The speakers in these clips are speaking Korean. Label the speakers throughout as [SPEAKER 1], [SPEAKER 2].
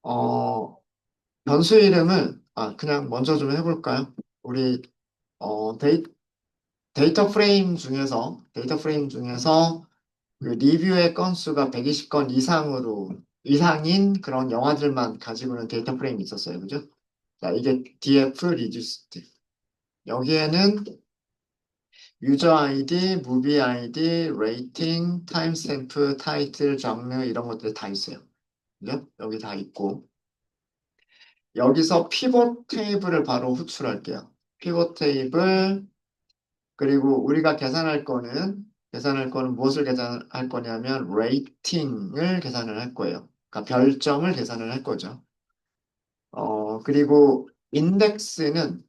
[SPEAKER 1] 어, 변수 이름을, 그냥 먼저 좀 해볼까요? 우리, 데이, 데이터 프레임 중에서 그 리뷰의 건수가 120건 이상인 그런 영화들만 가지고는 데이터 프레임이 있었어요. 그죠? 자, 이게 DF 리듀스드. 여기에는 유저 아이디, 무비 아이디, 레이팅, 타임스탬프, 타이틀, 장르 이런 것들이 다 있어요. 그죠? 여기 다 있고. 여기서 피벗 테이블을 바로 호출할게요. 피벗 테이블, 그리고 우리가 계산할 거는 무엇을 계산할 거냐면 레이팅을 계산을 할 거예요. 그러니까 별점을 계산을 할 거죠. 그리고 인덱스는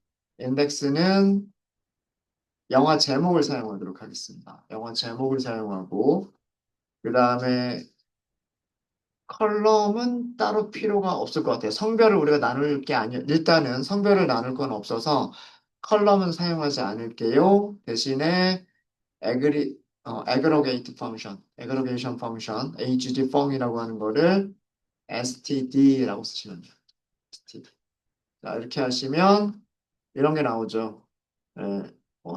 [SPEAKER 1] 영화 제목을 사용하도록 하겠습니다. 영화 제목을 사용하고, 그 다음에 컬럼은 따로 필요가 없을 것 같아요. 성별을 우리가 나눌 게 아니에요. 일단은 성별을 나눌 건 없어서 컬럼은 사용하지 않을게요. 대신에 애그로게이션 펑션, agdfunc이라고 하는 거를 std라고 쓰시면 돼요. std. 자, 이렇게 하시면 이런 게 나오죠. 예,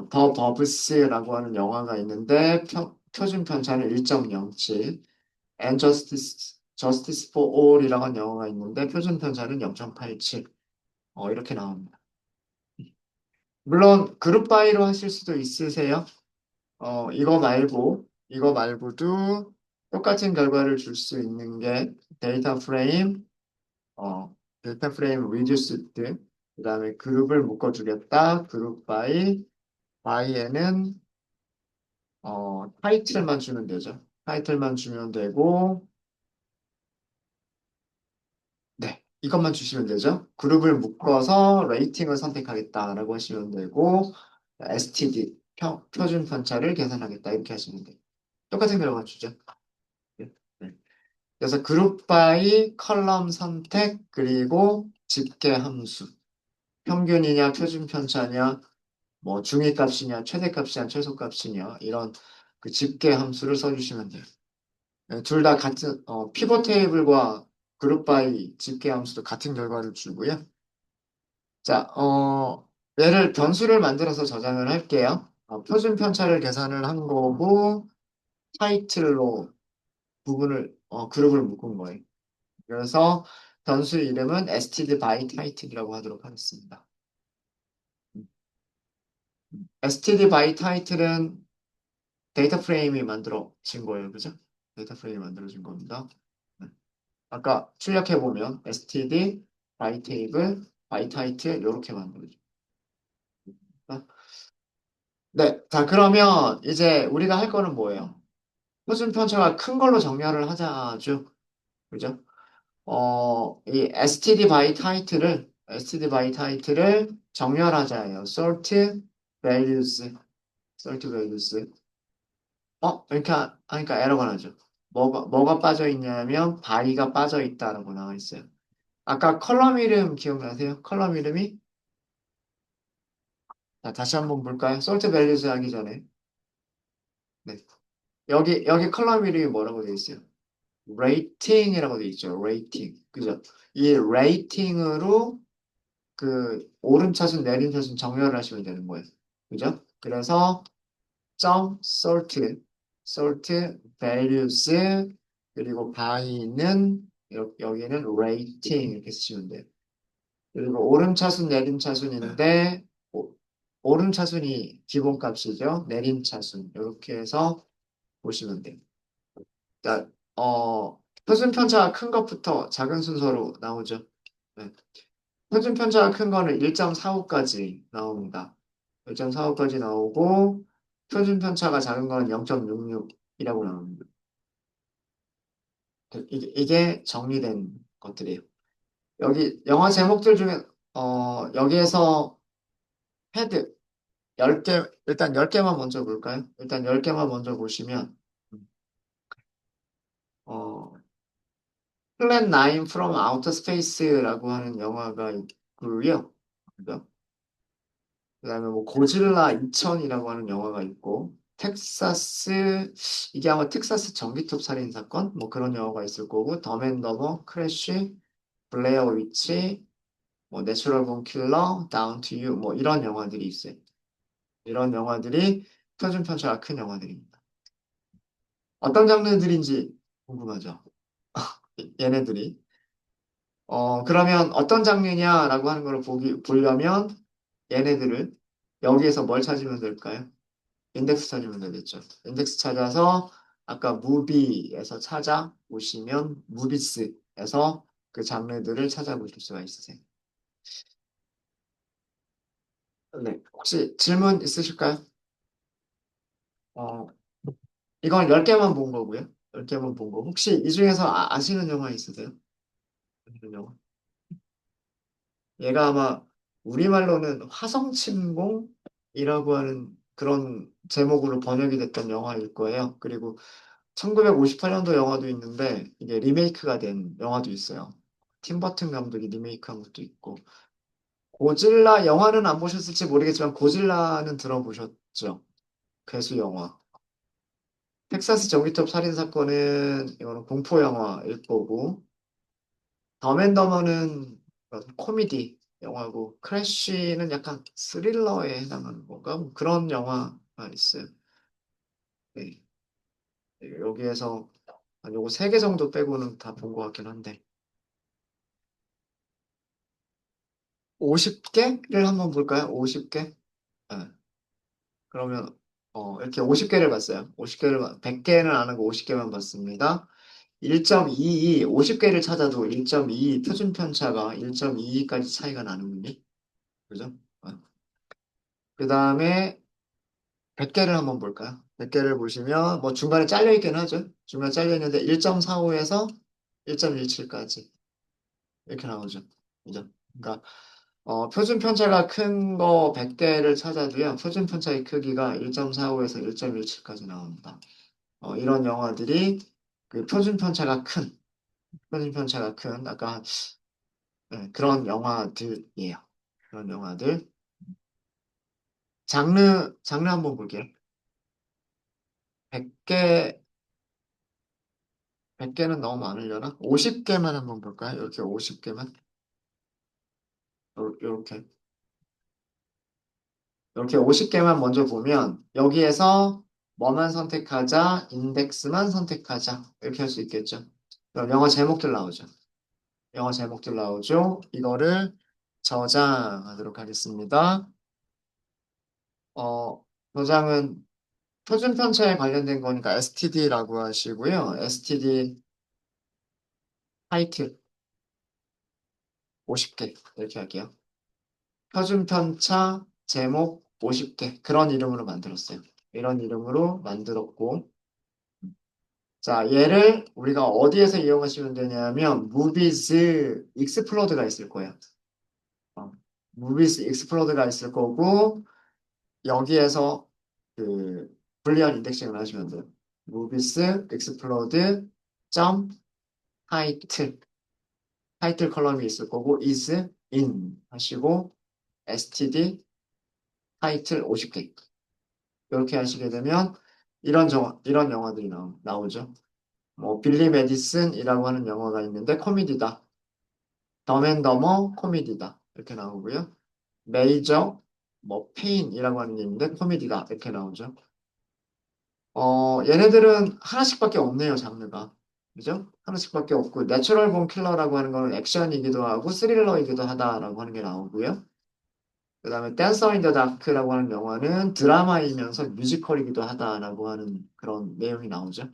[SPEAKER 1] 더 버브스라고 하는 영화가 있는데 표준 편차는 1.07, And Justice for All이라고 하는 영화가 있는데 표준 편차는 0.87. 이렇게 나옵니다. 물론 그룹 바이로 하실 수도 있으세요. 이거 말고도 똑같은 결과를 줄 수 있는 게 데이터 프레임, 데이터 프레임 리듀스드, 그 다음에 그룹을 묶어주겠다. 그룹 바이에는 타이틀만 주면 되죠. 타이틀만 주면 되고, 네, 이것만 주시면 되죠. 그룹을 묶어서 레이팅을 선택하겠다라고 하시면 되고, STD, 표준 편차를 계산하겠다. 이렇게 하시면 돼요. 똑같은 결과 주죠. 네. 네. 그래서 그룹 바이 컬럼 선택 그리고 집계 함수 평균이냐 표준 편차냐 뭐 중위값이냐 최대값이냐 최소값이냐 이런 그 집계 함수를 써주시면 돼요. 둘 다 같은 피벗 테이블과 그룹 바이 집계 함수도 같은 결과를 주고요. 자, 얘를 변수를 만들어서 저장을 할게요. 표준 편차를 계산을 한 거고 타이틀로 그룹을 묶은 거예요. 그래서 변수 이름은 std by title이라고 하도록 하겠습니다. std by title은 데이터 프레임이 만들어진 거예요. 그죠? 데이터 프레임이 만들어진 겁니다. 네. 아까 출력해보면 std by table by title 이렇게 만들어집니다. 네. 자, 그러면 이제 우리가 할 거는 뭐예요? 표준 편차가 큰 걸로 정렬을 하자죠. 그죠? 이 std by title을 정렬하자예요. values, sort values. 그러니까 에러가 나죠. 뭐가 빠져 있냐면 by가 빠져 있다라고 나와 있어요. 아까 컬럼 이름 기억나세요? 컬럼 이름이? 자, 다시 한번 볼까요? sort values 하기 전에. 네. 여기 컬럼 이름이 뭐라고 되어 있어요? rating이라고 되어 있죠. rating. 그죠? 이 rating으로 그 오름차순 내림차순 정렬을 하시면 되는 거예요. 그죠? 그래서 점 sort values 그리고 by는 여기는 rating 이렇게 쓰시면 돼요. 그리고 오름차순 내림차순인데 오름차순이 기본값이죠. 내림차순 이렇게 해서 보시면 돼요. 그러니까 표준 편차가 큰 것부터 작은 순서로 나오죠. 네. 표준 편차가 큰 거는 1.45까지 나옵니다. 1.45까지 나오고 표준 편차가 작은 거는 0.66이라고 나옵니다. 이게 정리된 것들이에요. 여기 영화 제목들 중에 여기에서 헤드 10개 일단 10개만 먼저 볼까요? 일단 10개만 먼저 보시면 어 플랜 9 from Outer Space라고 하는 영화가 있고요. 그다음에 뭐 고질라 2000이라고 하는 영화가 있고 이게 아마 텍사스 전기톱 살인 사건 뭐 그런 영화가 있을 거고 덤앤더머 크래쉬 블레어 위치, 뭐 내추럴 본 킬러, 다운 투 유, 뭐 이런 영화들이 있어요. 이런 영화들이 표준 편차가 큰 영화들입니다. 어떤 장르들인지 궁금하죠? 얘네들이. 그러면 어떤 장르냐라고 하는 걸 보려면 얘네들을 여기에서 뭘 찾으면 될까요? 인덱스 찾으면 되겠죠. 인덱스 찾아서 아까 무비에서 찾아보시면 무비스에서 그 장르들을 찾아보실 수가 있으세요. 네. 혹시 질문 있으실까요? 어, 이건 10개만 본 거고요. 10개만 본 거. 혹시 이 중에서 아시는 영화 있으세요? 아시는 영화? 얘가 아마 우리말로는 화성침공이라고 하는 그런 제목으로 번역이 됐던 영화일 거예요. 그리고 1958년도 영화도 있는데 이게 리메이크가 된 영화도 있어요. 팀 버튼 감독이 리메이크한 것도 있고 고질라 영화는 안 보셨을지 모르겠지만 고질라는 들어보셨죠? 괴수 영화. 텍사스 전기톱 살인 사건은 이거는 공포 영화일 거고 더맨더머는 코미디 영화고 크래쉬는 약간 스릴러에 해당하는 건가? 뭐 그런 영화가 있어요. 네. 네, 여기에서 한 요거 3개 정도 빼고는 다 본 것 같긴 한데 50개를 한번 볼까요? 50개? 그러면 이렇게 50개를 봤어요. 100개는 안 하고 50개만 봤습니다. 1.22, 50개를 찾아도 1.22 표준 편차가 1.22까지 차이가 나는군요. 그죠? 그 다음에 100개를 한번 볼까요? 100개를 보시면 뭐 중간에 잘려 있긴 하죠. 중간에 잘려 있는데 1.45에서 1.17까지 이렇게 나오죠. 그죠? 그러니까 표준 편차가 큰 거 100개를 찾아도요. 표준 편차의 크기가 1.45에서 1.17까지 나옵니다. 이런 영화들이 그 표준 편차가 큰 약간 네, 그런 영화들이에요. 그런 영화들. 장르 한번 볼게요. 100개, 100개는 너무 많으려나? 50개만 한번 볼까요? 이렇게 50개만? 이렇게. 이렇게 50개만 먼저 보면 여기에서 뭐만 선택하자, 인덱스만 선택하자. 이렇게 할 수 있겠죠. 그럼 영어 제목들 나오죠. 영어 제목들 나오죠. 이거를 저장하도록 하겠습니다. 저장은 표준 편차에 관련된 거니까 std라고 하시고요. std 타이틀 50개 이렇게 할게요. 표준 편차 제목 50개 그런 이름으로 만들었어요. 이런 이름으로 만들었고 자 얘를 우리가 어디에서 이용하시면 되냐면 무비즈 익스플로드가 있을 거예요. 어, 무비즈 익스플로드가 있을 거고 여기에서 그 불리한 인덱싱을 하시면 돼요. 무비스 익스플로드 점 타이틀 컬럼이 있을 거고 is in 하시고 std 타이틀 50개 이렇게 하시게 되면 이런 영화들이 나오죠. 뭐 빌리 메디슨이라고 하는 영화가 있는데 코미디다. 덤앤더머 코미디다. 이렇게 나오고요. 메이저 뭐 페인이라고 하는 게 있는데 코미디다. 이렇게 나오죠. 얘네들은 하나씩밖에 없네요, 장르가. 그죠? 하나씩밖에 없고 내추럴 본 킬러라고 하는 거는 액션이기도 하고 스릴러이기도 하다라고 하는 게 나오고요. 그다음에 댄서 인 더 다크라고 하는 영화는 드라마이면서 뮤지컬이기도 하다라고 하는 그런 내용이 나오죠.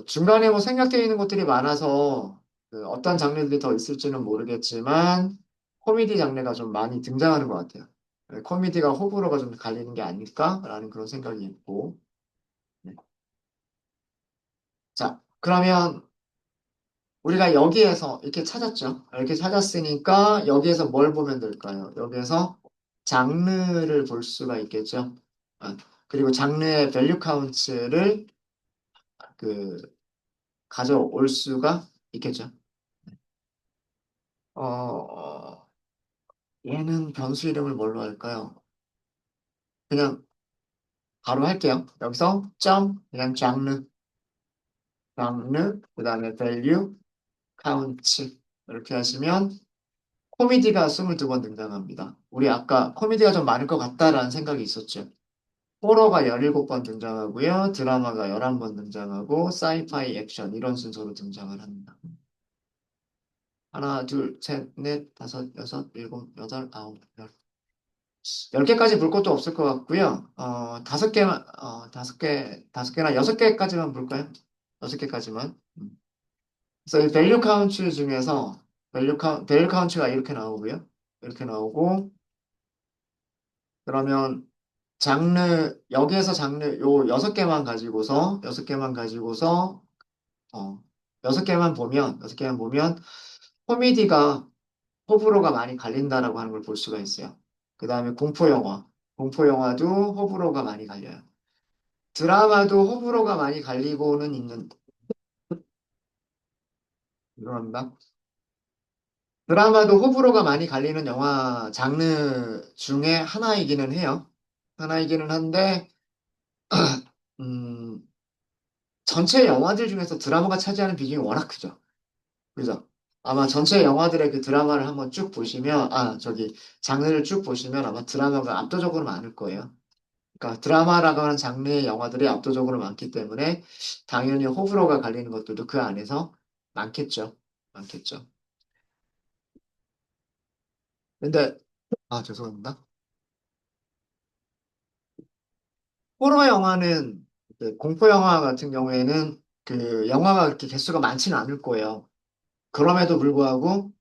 [SPEAKER 1] 중간에 뭐 생략되어 있는 것들이 많아서 그 어떤 장르들이 더 있을지는 모르겠지만 코미디 장르가 좀 많이 등장하는 것 같아요. 코미디가 호불호가 좀 갈리는 게 아닐까라는 그런 생각이 있고. 네. 자, 그러면 우리가 여기에서 이렇게 찾았죠. 이렇게 찾았으니까 여기에서 뭘 보면 될까요? 여기에서 장르를 볼 수가 있겠죠. 아, 그리고 장르의 밸류 카운트를 그 가져올 수가 있겠죠. 어, 얘는 변수 이름을 뭘로 할까요? 그냥 바로 할게요. 여기서 점, 그냥 장르, 그다음에 value, 카운츠. 이렇게 하시면 코미디가 22번 등장합니다. 우리 아까 코미디가 좀 많을 것 같다라는 생각이 있었죠. 호러가 17번 등장하고요. 드라마가 11번 등장하고 사이파이 액션 이런 순서로 등장을 합니다. 하나, 둘, 셋, 넷, 다섯, 여섯, 일곱, 여덟, 아홉, 열. 10개까지 볼 것도 없을 것 같고요. 다섯 개나 6개까지만 볼까요? 6개까지만. 그래서 이 밸류 카운트 중에서 밸류 카운트가 이렇게 나오고요. 이렇게 나오고, 그러면 여기에서 장르, 요 6개만 가지고서, 어, 6개만 보면, 코미디가 호불호가 많이 갈린다라고 하는 걸 볼 수가 있어요. 그 다음에 공포영화. 공포영화도 호불호가 많이 갈려요. 드라마도 호불호가 많이 갈리고는 있는, 죄송합니다. 드라마도 호불호가 많이 갈리는 영화 장르 중에 하나이기는 해요. 하나이기는 한데, 음, 전체 영화들 중에서 드라마가 차지하는 비중이 워낙 크죠. 그죠? 아마 전체 영화들의 그 드라마를 한번 쭉 보시면, 장르를 쭉 보시면 아마 드라마가 압도적으로 많을 거예요. 그러니까 드라마라고 하는 장르의 영화들이 압도적으로 많기 때문에 당연히 호불호가 갈리는 것들도 그 안에서 많겠죠. 많겠죠. 근데, 죄송합니다. 호러 영화는, 공포 영화 같은 경우에는 그 영화가 그렇게 개수가 많지는 않을 거예요. 그럼에도 불구하고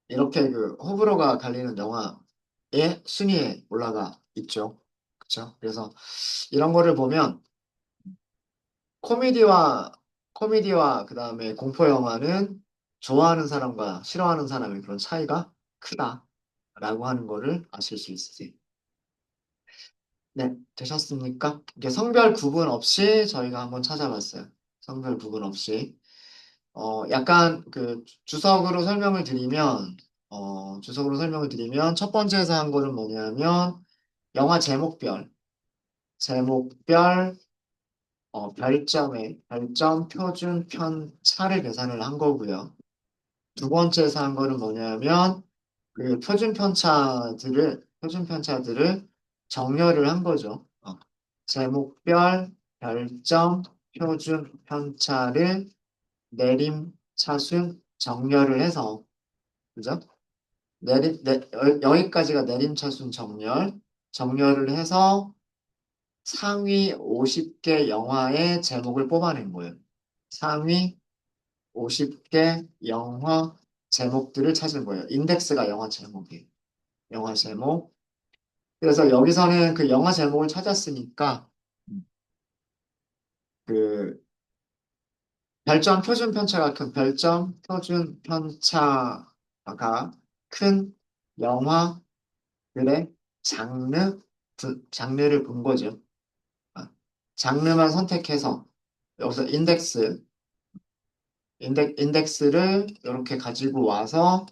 [SPEAKER 1] 이렇게 그 호불호가 갈리는 영화의 순위에 올라가 있죠. 그렇죠? 그래서 이런 거를 보면 코미디와 코미디와 그다음에 공포 영화는 좋아하는 사람과 싫어하는 사람의 그런 차이가 크다라고 하는 거를 아실 수 있으세요. 네, 되셨습니까? 이게 성별 구분 없이 저희가 한번 찾아봤어요. 성별 구분 없이. 약간 그 주석으로 설명을 드리면 첫 번째에서 한 거는 뭐냐면 영화 제목별, 별점, 표준, 편차를 계산을 한 거고요. 두 번째에서 한 거는 뭐냐면 그 표준 편차들을 정렬을 한 거죠. 제목별, 별점, 표준, 편차를 내림, 차순, 정렬을 해서, 그죠? 여기까지가 내림차순 정렬을 해서 상위 50개 영화의 제목을 뽑아낸 거예요. 상위 50개 영화 제목들을 찾은 거예요. 인덱스가 영화 제목이에요. 영화 제목. 그래서 여기서는 그 영화 제목을 찾았으니까 그 별점, 표준 편차가 큰 영화들의 장르, 장르를 본 거죠. 아, 장르만 선택해서 여기서 인덱스를 이렇게 가지고 와서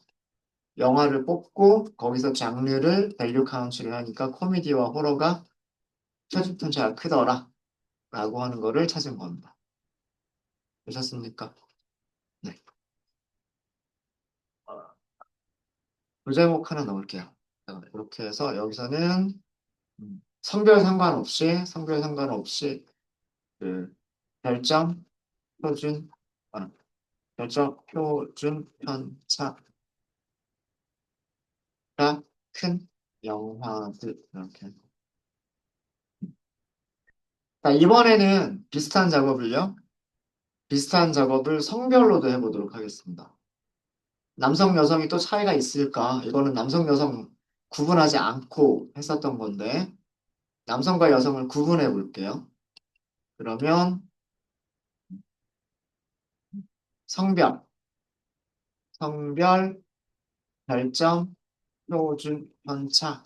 [SPEAKER 1] 영화를 뽑고 거기서 장르를 밸류 카운트를 하니까 코미디와 호러가 표준 편차가 크더라 라고 하는 거를 찾은 겁니다. 되셨습니까? 네. 부제목 하나 넣을게요. 이렇게 해서 여기서는 성별 상관없이 그 별점, 표준, 아, 별점, 표준, 편차가 큰 영화들 이렇게. 자, 이번에는 비슷한 작업을 성별로도 해보도록 하겠습니다. 남성, 여성이 또 차이가 있을까? 이거는 남성, 여성 구분하지 않고 했었던 건데, 남성과 여성을 구분해 볼게요. 그러면 성별, 성별, 별점, 표준, 편차가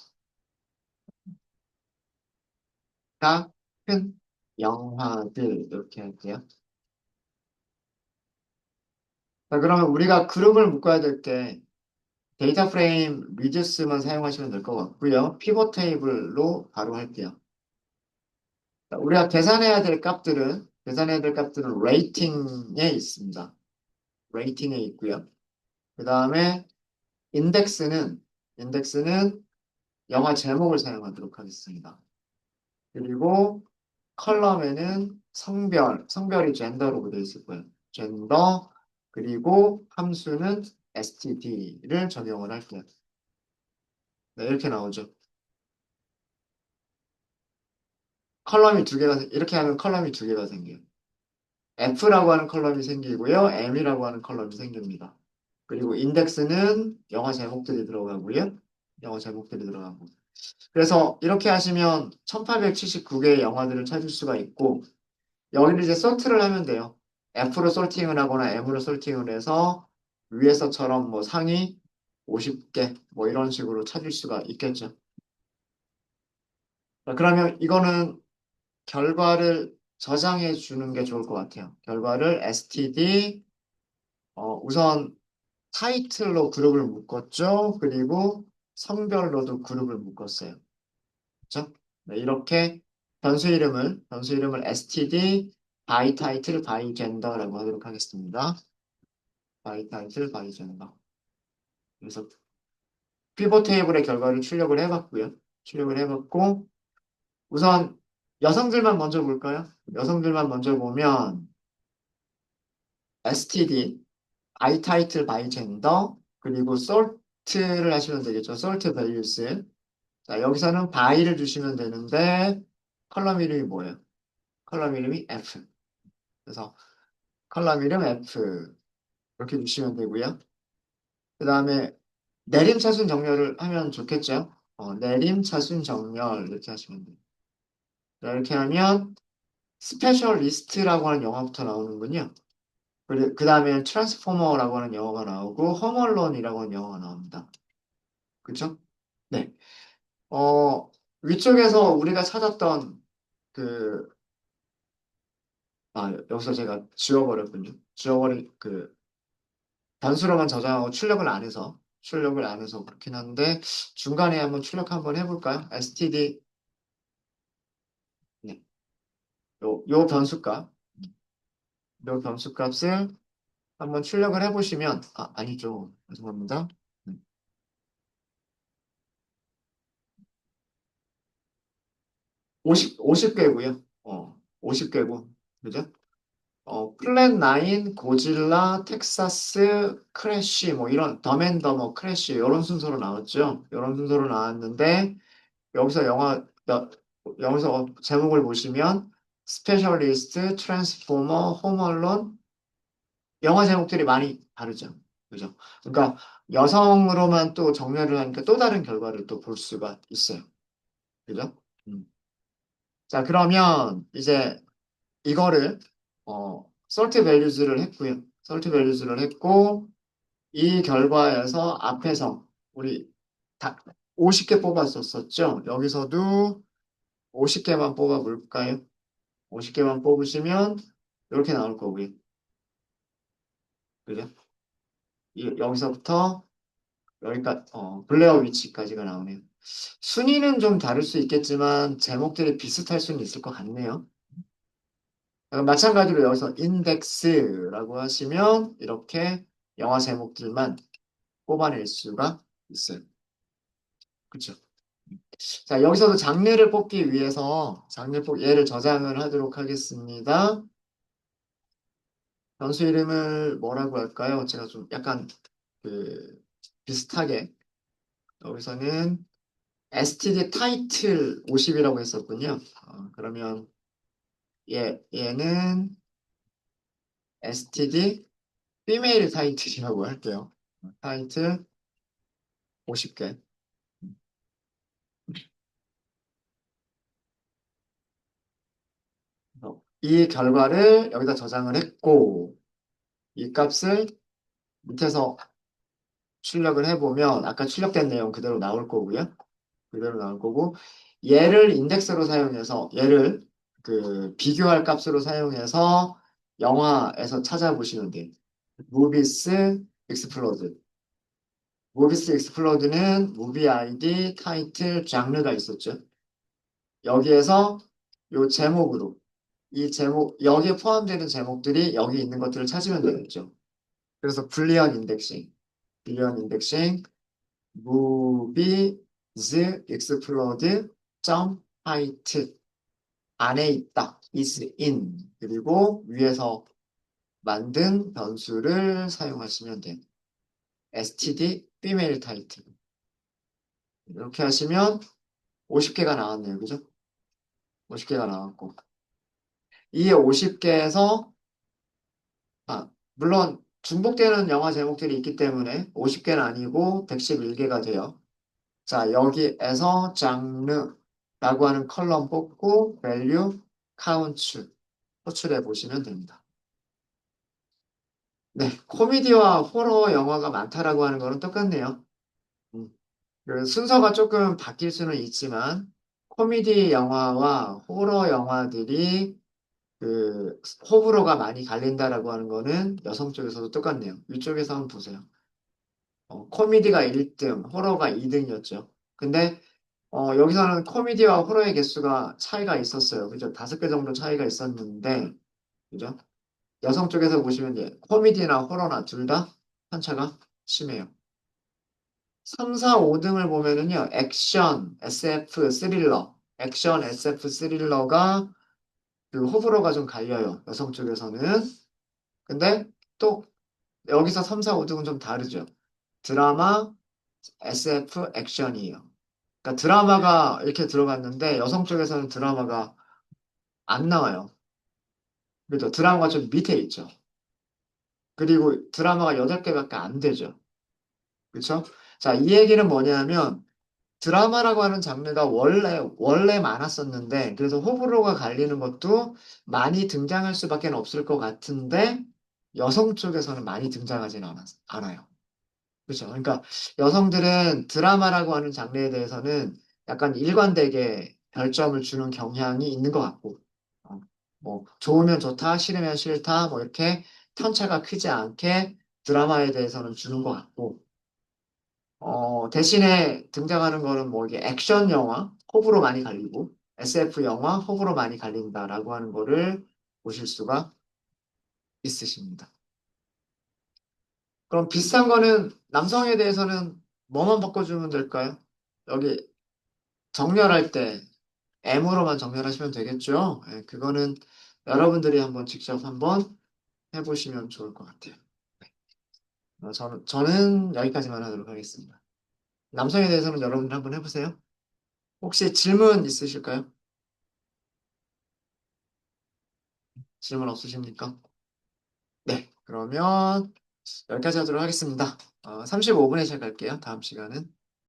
[SPEAKER 1] 큰 영화들 이렇게 할게요. 자, 그러면 우리가 그룹을 묶어야 될 게 데이터 프레임 리듀스만 사용하시면 될 것 같고요. 피벗 테이블로 바로 할게요. 자, 우리가 계산해야 될 값들은 레이팅에 있습니다. 레이팅에 있고요. 그 다음에 인덱스는 영화 제목을 사용하도록 하겠습니다. 그리고 컬럼에는 성별이 젠더로 되어 있을 거예요. 젠더, 그리고 함수는 std를 적용을 할게요. 네, 이렇게 나오죠. 이렇게 하면 컬럼이 두 개가 생겨요. F라고 하는 컬럼이 생기고요. M이라고 하는 컬럼이 생깁니다. 그리고 인덱스는 영화 제목들이 들어가고요. 영화 제목들이 들어가고. 그래서 이렇게 하시면 1879개의 영화들을 찾을 수가 있고, 여기를 이제 소트를 하면 돼요. F로 솔팅을 하거나 M으로 솔팅을 해서 위에서처럼 뭐 상위 50개 뭐 이런 식으로 찾을 수가 있겠죠. 자, 그러면 이거는 결과를 저장해 주는 게 좋을 것 같아요. 결과를 std 우선 타이틀로 그룹을 묶었죠. 그리고 성별로도 그룹을 묶었어요. 그렇죠? 네, 이렇게 변수 이름을 std by title by gender라고 하도록 하겠습니다. by title by gender. 그래서 피벗 테이블의 결과를 출력을 해봤고요. 출력을 해봤고 우선 여성들만 먼저 볼까요? 여성들만 먼저 보면 std by title by gender 그리고 sort를 하시면 되겠죠. sort values. 자, 여기서는 by를 주시면 되는데 컬럼 이름이 뭐예요? 컬럼 이름이 F. 그래서 컬럼 이름 F 이렇게 주시면 되고요. 그 다음에 내림차순 정렬을 하면 좋겠죠. 내림차순 정렬 이렇게 하시면 돼요. 자, 이렇게 하면 스페셜리스트라고 하는 영화부터 나오는군요. 그리고 그 다음에 트랜스포머라고 하는 영화가 나오고 홈얼론이라고 하는 영화가 나옵니다. 그쵸? 네. 어, 위쪽에서 우리가 찾았던 그, 여기서 제가 지워버렸군요. 단수로만 저장하고 출력을 안 해서 그렇긴 한데, 중간에 한번 출력 한번 해볼까요? std, 네. 요 변수값, 요 변수값을 한번 출력을 해보시면, 아니죠. 죄송합니다. 50개고요. 50개고. 그죠? 플랜 9, 고질라, 텍사스, 크래쉬, 뭐 이런, 덤앤더머, 크래쉬, 이런 순서로 나왔죠. 이런 순서로 나왔는데, 여기서 여기서 제목을 보시면, 스페셜리스트, 트랜스포머, 홈얼론, 영화 제목들이 많이 다르죠. 그죠? 그러니까 여성으로만 또 정렬을 하니까 또 다른 결과를 또 볼 수가 있어요. 그죠? 음. 자, 그러면 이제 이거를 sorted values를 했고요. sorted values를 했고 이 결과에서 앞에서 우리 다 50개 뽑았었었죠. 여기서도 50개만 뽑아볼까요? 50개만 뽑으시면 이렇게 나올 거고요. 그죠? 여기서부터 여기까지 블레어 위치까지가 나오네요. 순위는 좀 다를 수 있겠지만 제목들이 비슷할 수는 있을 것 같네요. 마찬가지로 여기서 인덱스라고 하시면 이렇게 영화 제목들만 뽑아낼 수가 있어요. 그렇죠? 자, 여기서도 장르를 뽑기 위해서 얘를 저장을 하도록 하겠습니다. 변수 이름을 뭐라고 할까요? 제가 좀 약간 그 비슷하게 여기서는 std 타이틀 50이라고 했었군요. 그러면 얘는 std 피메일 타이틀이라고 할게요. 타이틀 50개. 이 결과를 여기다 저장을 했고, 이 값을 밑에서 출력을 해보면, 아까 출력된 내용 그대로 나올 거고요. 그대로 나올 거고, 얘를 그 비교할 값으로 사용해서 영화에서 찾아보시면 돼요. 무비스 익스플로드. 무비스 익스플로드는 무비 아이디, 타이틀, 장르가 있었죠. 여기에서 요 제목으로 여기에 포함되는 제목들이 여기 있는 것들을 찾으면 되겠죠. 그래서 불리언 인덱싱, movies explode 점 height 안에 있다 is in 그리고 위에서 만든 변수를 사용하시면 돼요. std female 타이틀 이렇게 하시면 50개가 나왔네요. 그죠? 50개가 나왔고 이 50개에서 물론 중복되는 영화 제목들이 있기 때문에 50개는 아니고 111개가 돼요. 자, 여기에서 장르라고 하는 컬럼 뽑고 value, count 호출해 보시면 됩니다. 네, 코미디와 호러 영화가 많다라고 하는 거는 똑같네요. 음, 그 순서가 조금 바뀔 수는 있지만 코미디 영화와 호러 영화들이 그 호불호가 많이 갈린다라고 하는 거는 여성 쪽에서도 똑같네요. 위쪽에서 한번 보세요. 코미디가 1등, 호러가 2등이었죠. 근데 여기서는 코미디와 호러의 개수가 차이가 있었어요. 그죠? 5개 정도 차이가 있었는데, 그죠? 여성 쪽에서 보시면 코미디나 호러나 둘 다 편차가 심해요. 3, 4, 5등을 보면은요, 액션, SF 스릴러가 그 호불호가 좀 갈려요. 여성 쪽에서는. 근데 또 여기서 3, 4, 5등은 좀 다르죠. 드라마, SF, 액션이에요. 그러니까 드라마가 이렇게 들어갔는데 여성 쪽에서는 드라마가 안 나와요. 그죠? 드라마가 좀 밑에 있죠. 그리고 드라마가 8개밖에 안 되죠. 그렇죠? 자, 이 얘기는 뭐냐면 드라마라고 하는 장르가 원래 많았었는데 그래서 호불호가 갈리는 것도 많이 등장할 수밖에 없을 것 같은데 여성 쪽에서는 많이 등장하지는 않아요. 그렇죠. 그러니까 여성들은 드라마라고 하는 장르에 대해서는 약간 일관되게 별점을 주는 경향이 있는 것 같고, 어, 뭐 좋으면 좋다, 싫으면 싫다, 뭐 이렇게 편차가 크지 않게 드라마에 대해서는 주는 것 같고, 대신에 등장하는 거는 뭐 이게 액션 영화, 호불호 많이 갈리고, SF 영화, 호불호 많이 갈린다라고 하는 거를 보실 수가 있으십니다. 그럼 비슷한 거는 남성에 대해서는 뭐만 바꿔주면 될까요? 여기 정렬할 때 M으로만 정렬하시면 되겠죠? 예, 그거는 여러분들이 한번 직접 한번 해보시면 좋을 것 같아요. 저는 여기까지만 하도록 하겠습니다. 남성에 대해서는 여러분들 한번 해보세요. 혹시 질문 있으실까요? 질문 없으십니까? 네, 그러면 여기까지 하도록 하겠습니다. 35분에 시작할게요. 다음 시간은.